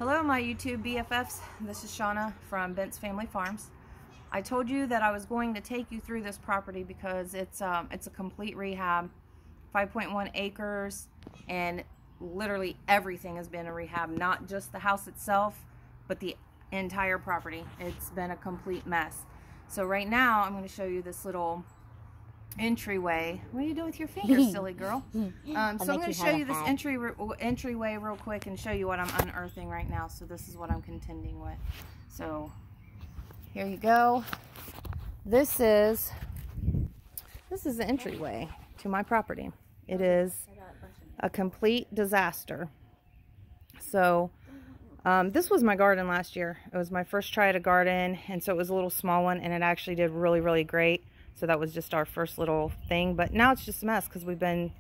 Hello my YouTube BFFs, this is Shauna from Bent's Family Farms. I told you that I was going to take you through this property because it's a complete rehab, 5.1 acres, and literally everything has been a rehab, not just the house itself, but the entire property. It's been a complete mess. So right now I'm going to show you this little entryway. What are you doing with your fingers, silly girl? So I'm going to show you this entryway real quick and show you what I'm unearthing right now. So this is what I'm contending with. So here you go. This is the entryway to my property. It is a complete disaster. So this was my garden last year. It was my first try at a garden, and so it was a little small one, and it actually did really great. So that was just our first little thing, but now it's just a mess because we've been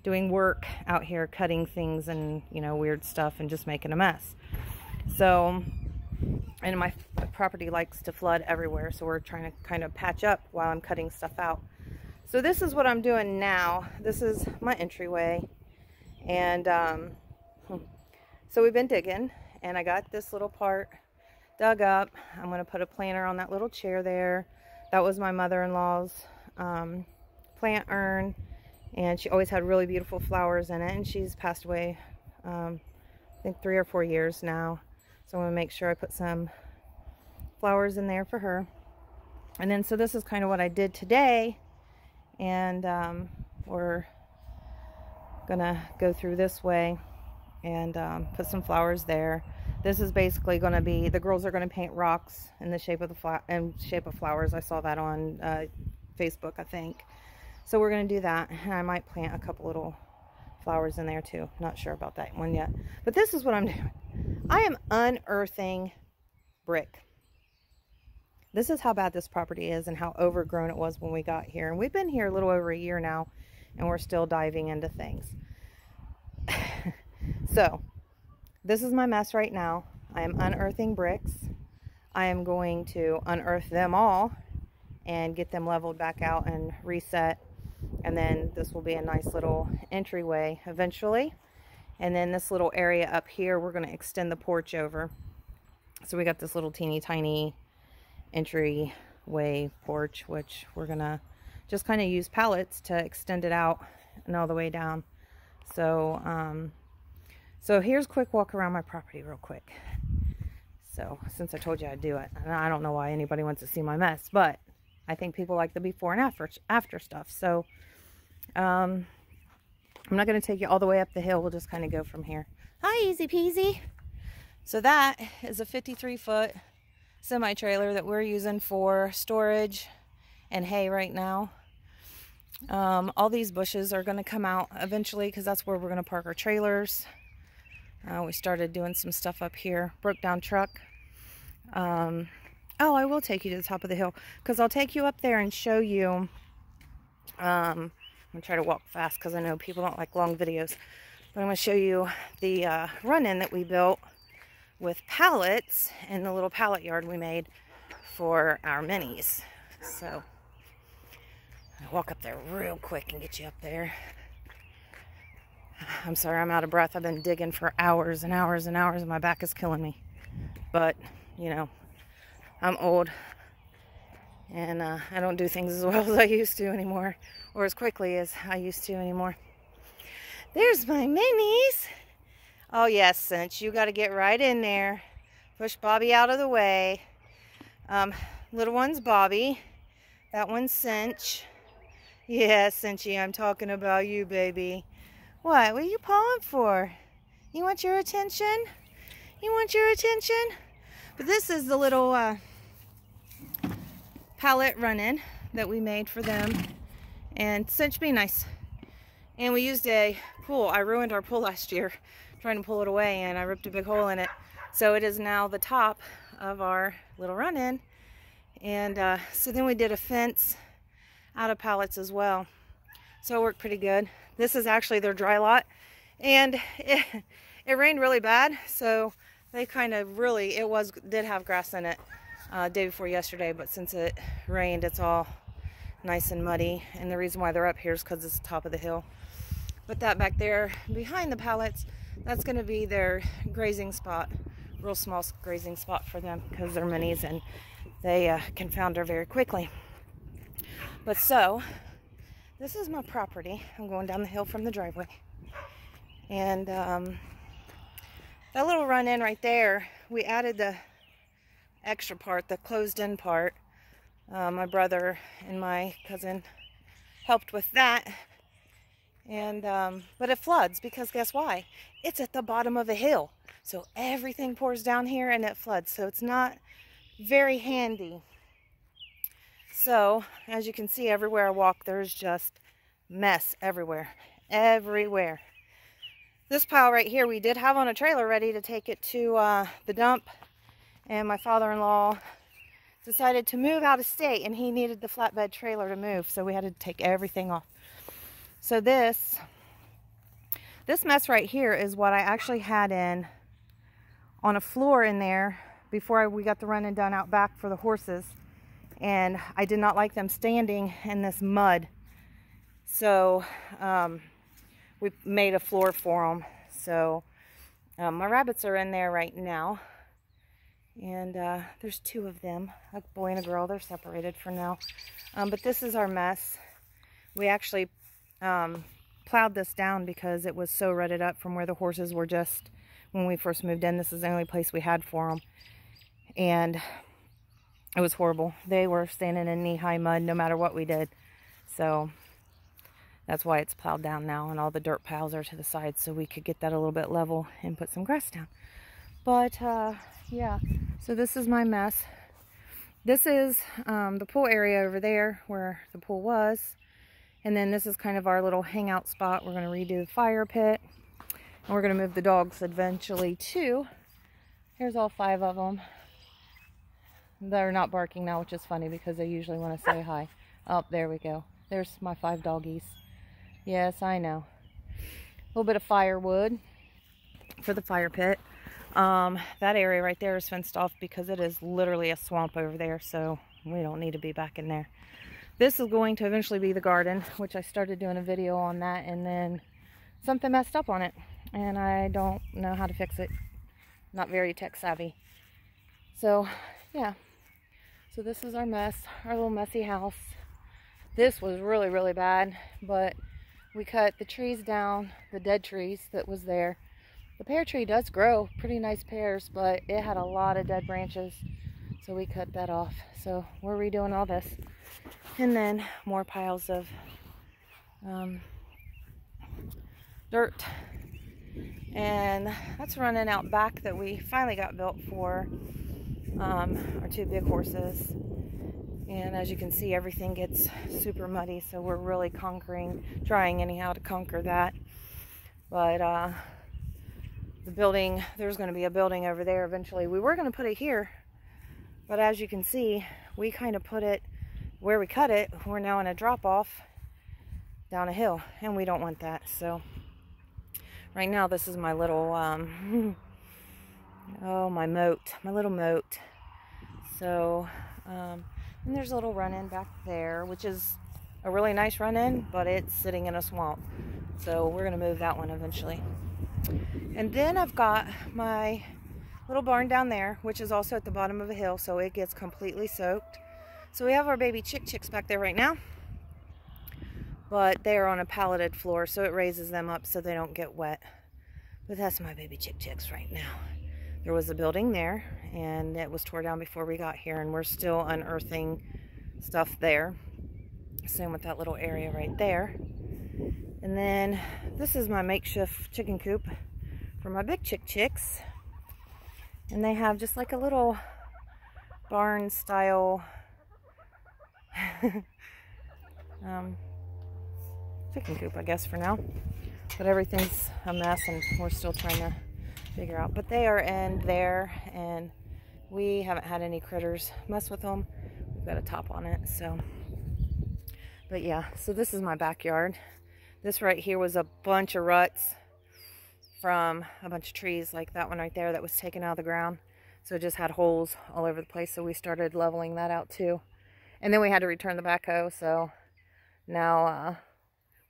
doing work out here, cutting things and, you know, weird stuff and just making a mess. So, and my property likes to flood everywhere, so we're trying to kind of patch up while I'm cutting stuff out. So this is what I'm doing now. This is my entryway, and so we've been digging, and I got this little part dug up. I'm going to put a planter on that little chair there. That was my mother-in-law's plant urn, and she always had really beautiful flowers in it, and she's passed away I think 3 or 4 years now. So I'm going to make sure I put some flowers in there for her. And then so this is kind of what I did today, and we're gonna go through this way and put some flowers there. This is basically going to be, the girls are going to paint rocks in the shape of flowers. I saw that on Facebook, I think. So we're going to do that, and I might plant a couple little flowers in there too. Not sure about that one yet. But this is what I'm doing. I am unearthing brick. This is how bad this property is and how overgrown it was when we got here. And we've been here a little over a year now, and we're still diving into things. So this is my mess right now. I am unearthing bricks. I am going to unearth them all and get them leveled back out and reset. And then this will be a nice little entryway eventually. And then this little area up here, we're going to extend the porch over. So we got this little teeny tiny entryway porch, which we're going to just kind of use pallets to extend it out and all the way down. So, so here's a quick walk around my property real quick. So since I told you I'd do it, and I don't know why anybody wants to see my mess, but I think people like the before and after stuff. So I'm not going to take you all the way up the hill. We'll just kind of go from here. Hi, easy peasy. So that is a 53-foot semi-trailer that we're using for storage and hay right now. All these bushes are going to come out eventually because that's where we're going to park our trailers. We started doing some stuff up here. Broke down truck. Oh, I will take you to the top of the hill because I'll take you up there and show you. I'm going to try to walk fast because I know people don't like long videos. But I'm going to show you the run-in that we built with pallets in the little pallet yard we made for our minis. So I'll walk up there real quick and get you up there. I'm sorry, I'm out of breath. I've been digging for hours and hours and hours, and my back is killing me. But, you know, I'm old, and I don't do things as well as I used to anymore, or as quickly as I used to anymore. There's my minis. Oh, yes, Cinch, you got to get right in there. Push Bobby out of the way. Little one's Bobby. That one's Cinch. Yeah, Cinchy, I'm talking about you, baby. What are you pawing for? You want your attention? You want your attention? But this is the little pallet run-in that we made for them. And Cinch, be nice. And we used a pool. I ruined our pool last year trying to pull it away, and I ripped a big hole in it. So it is now the top of our little run-in. And so then we did a fence out of pallets as well. So it worked pretty good. This is actually their dry lot, and it rained really bad, so they kind of really, did have grass in it day before yesterday, but since it rained, it's all nice and muddy. And the reason why they're up here is because it's the top of the hill. But that back there behind the pallets, that's going to be their grazing spot real small grazing spot for them because they're minis and they can founder very quickly. But so, this is my property. I'm going down the hill from the driveway. And that little run-in right there, we added the extra part, the closed-in part. My brother and my cousin helped with that. And but it floods because guess why? It's at the bottom of a hill. So everything pours down here and it floods. So it's not very handy. So, as you can see, everywhere I walk, there's just mess everywhere. Everywhere. This pile right here, we did have on a trailer ready to take it to the dump. And my father-in-law decided to move out of state, and he needed the flatbed trailer to move. So we had to take everything off. So this mess right here is what I actually had in on a floor in there before we got the running done out back for the horses. And I did not like them standing in this mud. So we made a floor for them. So my rabbits are in there right now. And there's 2 of them, a boy and a girl. They're separated for now. But this is our mess. We actually plowed this down because it was so rutted up from where the horses were just when we first moved in. This is the only place we had for them. And it was horrible. They were standing in knee-high mud no matter what we did. So that's why it's plowed down now, and all the dirt piles are to the side so we could get that a little bit level and put some grass down. But yeah, so this is my mess. This is the pool area over there where the pool was. And then this is kind of our little hangout spot. We're going to redo the fire pit. And we're going to move the dogs eventually too. Here's all 5 of them. They're not barking now, which is funny because they usually want to say hi. Oh, there we go. There's my 5 doggies. Yes, I know. A little bit of firewood for the fire pit. That area right there is fenced off because it is literally a swamp over there, so we don't need to be back in there. This is going to eventually be the garden, which I started doing a video on that, and then something messed up on it, and I don't know how to fix it. Not very tech savvy. So, yeah. So this is our mess, our little messy house. This was really, really bad, but we cut the trees down, the dead trees that was there. The pear tree does grow pretty nice pears, but it had a lot of dead branches, so we cut that off. So we're redoing all this. And then more piles of dirt. And that's running out back that we finally got built for our 2 big horses. And as you can see, everything gets super muddy, so we're really trying anyhow to conquer that. But the building, there's going to be a building over there eventually. We were going to put it here, but as you can see, we kind of put it where we cut it. We're now in a drop-off down a hill, and we don't want that. So right now, this is my little oh, my little moat. So and there's a little run-in back there, which is a really nice run-in, but it's sitting in a swamp. So we're going to move that one eventually. And then I've got my little barn down there, which is also at the bottom of a hill, so it gets completely soaked. So we have our baby chicks back there right now, but they are on a palleted floor, so it raises them up so they don't get wet. But that's my baby chicks right now. There was a building there, and it was tore down before we got here, and we're still unearthing stuff there. Same with that little area right there. And then this is my makeshift chicken coop for my big chicks. And they have just like a little barn style chicken coop, I guess, for now. But everything's a mess, and we're still trying to figure out. But they are in there, and we haven't had any critters mess with them. We've got a top on it, so. But yeah, so this is my backyard. This right here was a bunch of ruts from a bunch of trees like that one right there that was taken out of the ground. So it just had holes all over the place, so we started leveling that out too. And then we had to return the backhoe, so now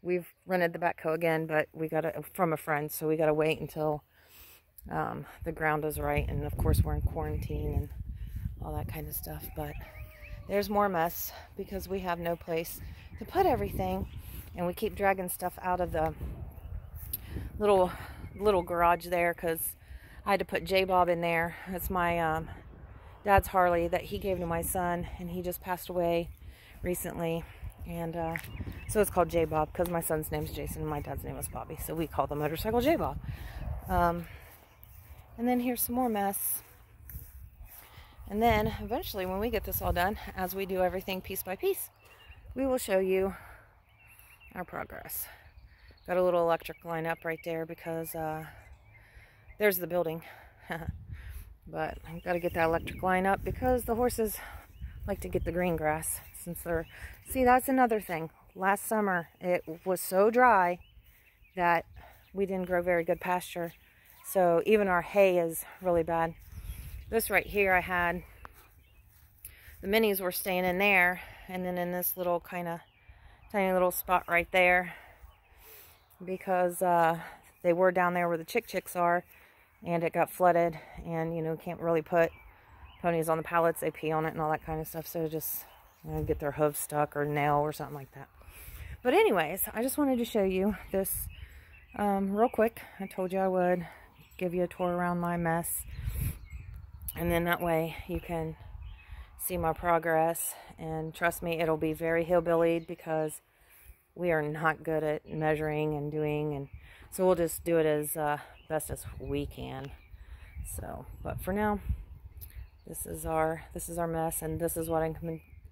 we've rented the backhoe again, but we got it from a friend, so we got to wait until the ground is right, and of course we're in quarantine and all that kind of stuff. But there's more mess because we have no place to put everything, and we keep dragging stuff out of the little garage there because I had to put J-Bob in there. It's my dad's Harley that he gave to my son, and he just passed away recently, and so it's called J-Bob because my son's name's Jason and my dad's name was Bobby, so we call the motorcycle J-Bob. And then here's some more mess. And then eventually when we get this all done, as we do everything piece by piece, we will show you our progress. Got a little electric line up right there because there's the building. But I've got to get that electric line up because the horses like to get the green grass since they're... See, that's another thing. Last summer it was so dry that we didn't grow very good pasture. So even our hay is really bad. This right here, I had the minis were staying in there, and then in this little kind of tiny little spot right there, because they were down there where the chicks are, and it got flooded, and you know, can't really put ponies on the pallets. They pee on it and all that kind of stuff, so just get their hooves stuck or nail or something like that. But anyways, I just wanted to show you this real quick. I told you I would give you a tour around my mess, and then that way you can see my progress. And trust me, it'll be very hillbillied because we are not good at measuring and doing, and so we'll just do it as best as we can. So, but for now, this is our mess, and this is what I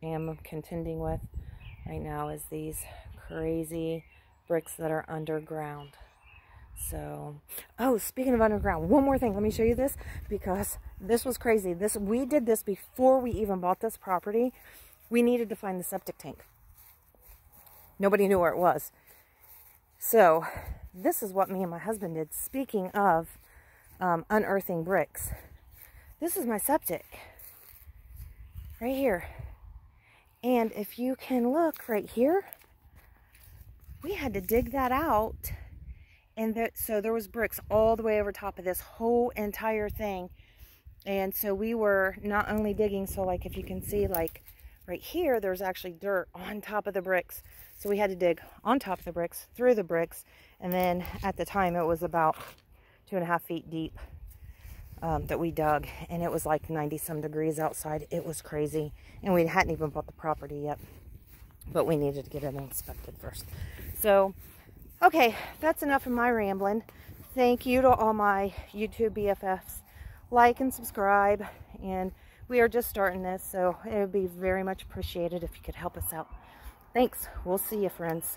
am contending with right now, is these crazy bricks that are underground. So, oh, speaking of underground, one more thing. Let me show you this, because this was crazy. We did this before we even bought this property. We needed to find the septic tank. Nobody knew where it was. So, this is what me and my husband did. Speaking of unearthing bricks, this is my septic right here. And if you can look right here, we had to dig that out. And so there was bricks all the way over top of this whole entire thing. And so we were not only digging, so like if you can see, like right here, there's actually dirt on top of the bricks. So we had to dig on top of the bricks, through the bricks. And then at the time it was about 2.5 feet deep that we dug. And it was like 90 some degrees outside. It was crazy. And we hadn't even bought the property yet. But we needed to get it inspected first. So... okay, that's enough of my rambling. Thank you to all my YouTube BFFs. Like and subscribe. And we are just starting this, so it would be very much appreciated if you could help us out. Thanks. We'll see you, friends.